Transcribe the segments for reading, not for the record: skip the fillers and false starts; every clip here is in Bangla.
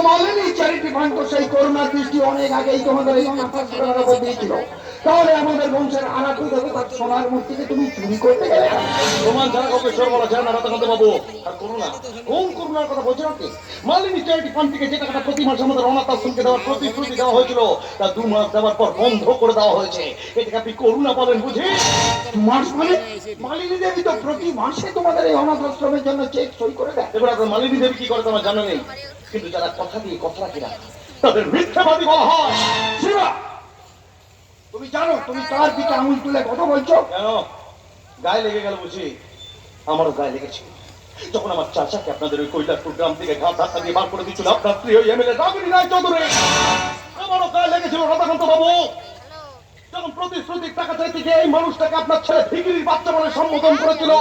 মালিনী চ্যারিটি ফান্ড তো সেই করোনার দৃষ্টি অনেক আগেই তোমাদের এই অনাথাশ্রমের উপর দিয়েছিল। তাহলে আমাদের বংশের আরাধ্য দেবতার সোনার মূর্তিকে তুমি চুরি করতে গেলে? প্রমাণ ছাড়া কাউকে চোর বলা যায় না রাধাকান্ত বাবু। আর করুণা, কোন করুণার কথা বলছেন আপনি? মালিনী চ্যারিটি ফান্ড থেকে যে টাকাটা প্রতি মাসে আমাদের অনাথ আশ্রমকে দেওয়ার প্রতিশ্রুতি দেওয়া হয়েছিল, তা 2 মাস দেওয়ার পর বন্ধ করে দেওয়া হয়েছে। এটাকে আপনি করুণা বলেন বুঝি? 2 মাস মানে? মালিনী দেবী তো প্রতি মাসে তোমাদের এই অনাথ আশ্রমের জন্য চেক সই করে দেয়। এবার আপনার মালিনী দেবী কি করে তোমার জানা নেই, কিন্তু যারা কথা দিয়ে কথা রাখে না তাদের মিথ্যাবাদী বলা হয়। শিবা, তুমি জানো তুমি কার দিকে আঙুল তুলে কথা বলছো? কেন গায়ে লেগে গেল বুঝি? আমারও গায়ে লেগেছে যখন আমার চাচাকে আপনাদের ওই কৈলাসপুর গ্রাম থেকে ঘাট ধাক্কা দিয়ে বার করে দিচ্ছিল আপনার প্রিয় এমএলএ রাগিনী রায় চৌধুরী। আমারও গায়ে লেগেছিল রাধাকান্ত বাবু, যখন প্রতিশ্রুতির টাকা চাইতে গিয়ে এই মানুষটাকে আপনার ছেলে ভিখিরির বাচ্চা বলে সম্বোধন করেছিল।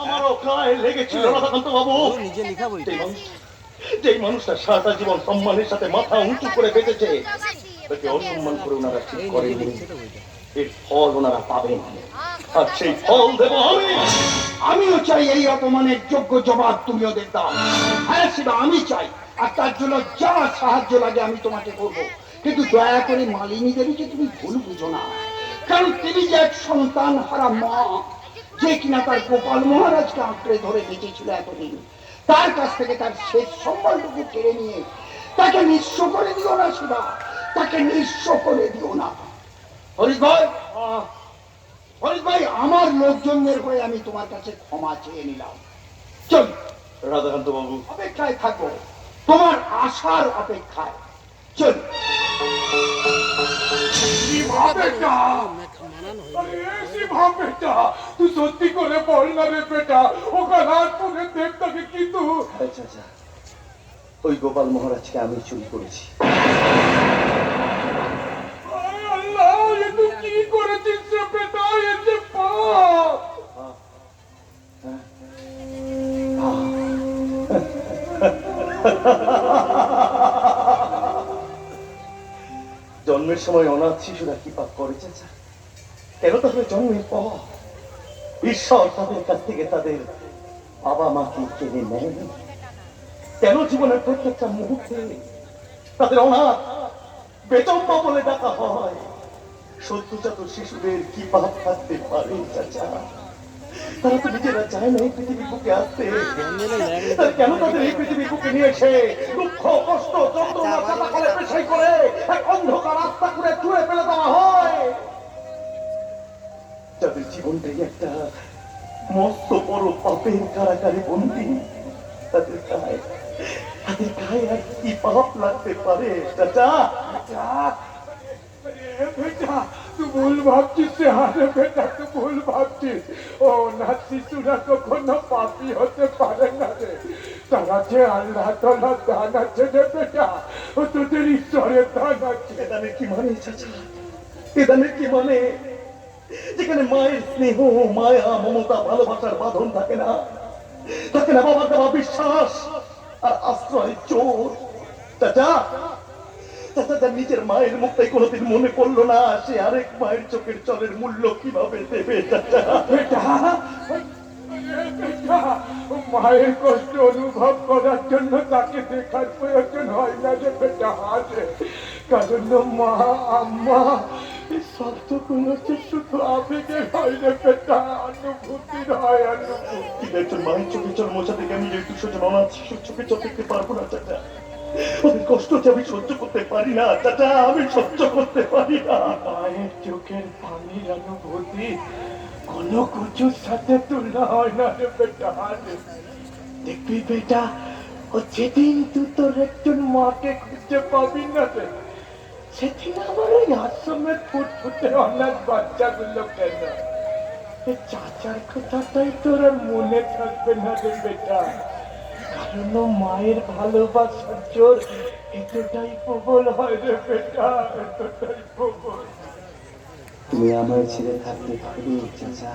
আমারও গায়ে লেগেছিল রাধাকান্ত বাবু। যেই মানুষটা সারাটা জীবন সম্মানের সাথে মাথা উঁচু করে বেঁচেছে, তাকে অসম্মান করে ওনারা ঠিক করেনি। এর ফল ওনারা পাবেন, আর সেই ফল দেব আমি। আমিও চাই এই অপমানের যোগ্য জবাব তুমি ওদের দাও। হ্যাঁ শিবা, আমি চাই, আর তার জন্য যা সাহায্য লাগে আমি তোমাকে করবো। কিন্তু দয়া করে মালিনী দেবীকে তুমি ভুল বুঝো না, কারণ তিনি যে এক সন্তান হারা মা, যে কিনা তার গোপাল মহারাজকে আঁকড়ে ধরে বেঁচেছিল এতদিন, তার কাছ থেকে তার শেষ সম্বলটুকু কেড়ে নিয়ে তাকে নিঃস্ব করে দিও না শিবা, তাকে নিঃস্ব করে দিও না। হরিশ ভাই, হরিশ ভাই, আমার লোকজনের হয়ে আমি তোমার কাছে ক্ষমা চেয়ে নিলাম। চল রাধাকান্ত বাবু, অপেক্ষায় থাকো, তোমার আশার অপেক্ষায়। চল। তুই সত্যি করে বল না রে বেটা, ও কালারপুরের দেবতাকে কিন্তু আচ্ছা আচ্ছা, ওই গোপাল মহারাজকে আমি চুরি করেছি। আল্লাহ, এ তুই কি করেছিস রে বেটা? এ যে পাপ। জন্মের সময় অনাথ শিশুরা কি পাপ করেছে? কেন তাহলে জন্মের পর ঈশ্বর তাদের কাছ থেকে তাদের বাবা মাকে কেড়ে নেন? কেন জীবনের প্রত্যেকটা মুহূর্তে তাদের অনাথ বেচম্বা বলে ডাকা হয়? সদ্যজাত শিশুদের কি পাপ থাকতে পারে চাচা? তারা তো নিজেরা চায় না এই পৃথিবীর বুকে আসতে। কেন তাদের এই পৃথিবীর বুকে নিয়ে এসে দুঃখ কষ্ট যন্ত্রণা চাপা করে পেশাই করে এক অন্ধকার রাস্তা করে চুড়ে ফেলে দেওয়া হয়? যাদের জীবনটাই একটা মস্ত বড় পাপের কারাগারে বন্দী, তাদের গায়ে আর কি পাপ লাগতে পারে চাচা? বেটা তুই ভুল ভাবছিস রে, আরে বেটা তুই ভুল ভাবছিস। ও না, শিশুরা কখনো পাপী হতে পারে না রে। তারা যে আল্লাহ তাআলার দান আছে রে বেটা, ও তোদের ঈশ্বরের দান আছে। এ দানের কি মানে চাচা? এ দানের কি মানে? যেখানে মায়ের স্নেহ, মায়া, মমতা, ভালোবাসার বাঁধন থাকে না, থাকে না বাবার দেওয়া বিশ্বাস আর আশ্রয় চোর। চাচা, চাচা যার নিজের মায়ের মুখটাই কোনোদিন মনে পড়লো না, সে আরেক মায়ের চোখের জলের মূল্য কিভাবে দেবে চাচা? বেটা মায়ের কষ্ট অনুভব করার জন্য তাকে দেখার প্রয়োজন হয় না রে বেটা। আছে কারণ মা আম্মা এই শব্দগুলো হচ্ছে শুধু আবেগের হয় রে বেটা, অনুভূতির হয় অনুভূতি। কিন্তু একজন মায়ের চোখের জল মোছা থেকে আমি এই 200 জন অনাথ শিশুর চোখে জল দেখতে পারবো না চাচা। ওদের কষ্ট যে আমি সহ্য করতে পারি না চাচা, আমি সহ্য করতে পারি না। মায়ের চোখের পানির অনুভূতি কোনো কিছুর সাথে তুলনা হয় না রে বেটা। দেখবি বেটা, ও যেদিন তুই তোর একজন মাকে খুঁজে পাবি না রে, সেদিন আমার ওই আশ্রমের ফুটফুটে অনাথ বাচ্চাগুলো কেন চাচার কথাটাই তোর আর মনে থাকবে না রে বেটা। কারণ মায়ের ভালোবাসার জোর এতটাই প্রবল হয় রে বেটা, এতটাই প্রবল। তুমি আমার ছেলে থাকতে পারবে চাচা?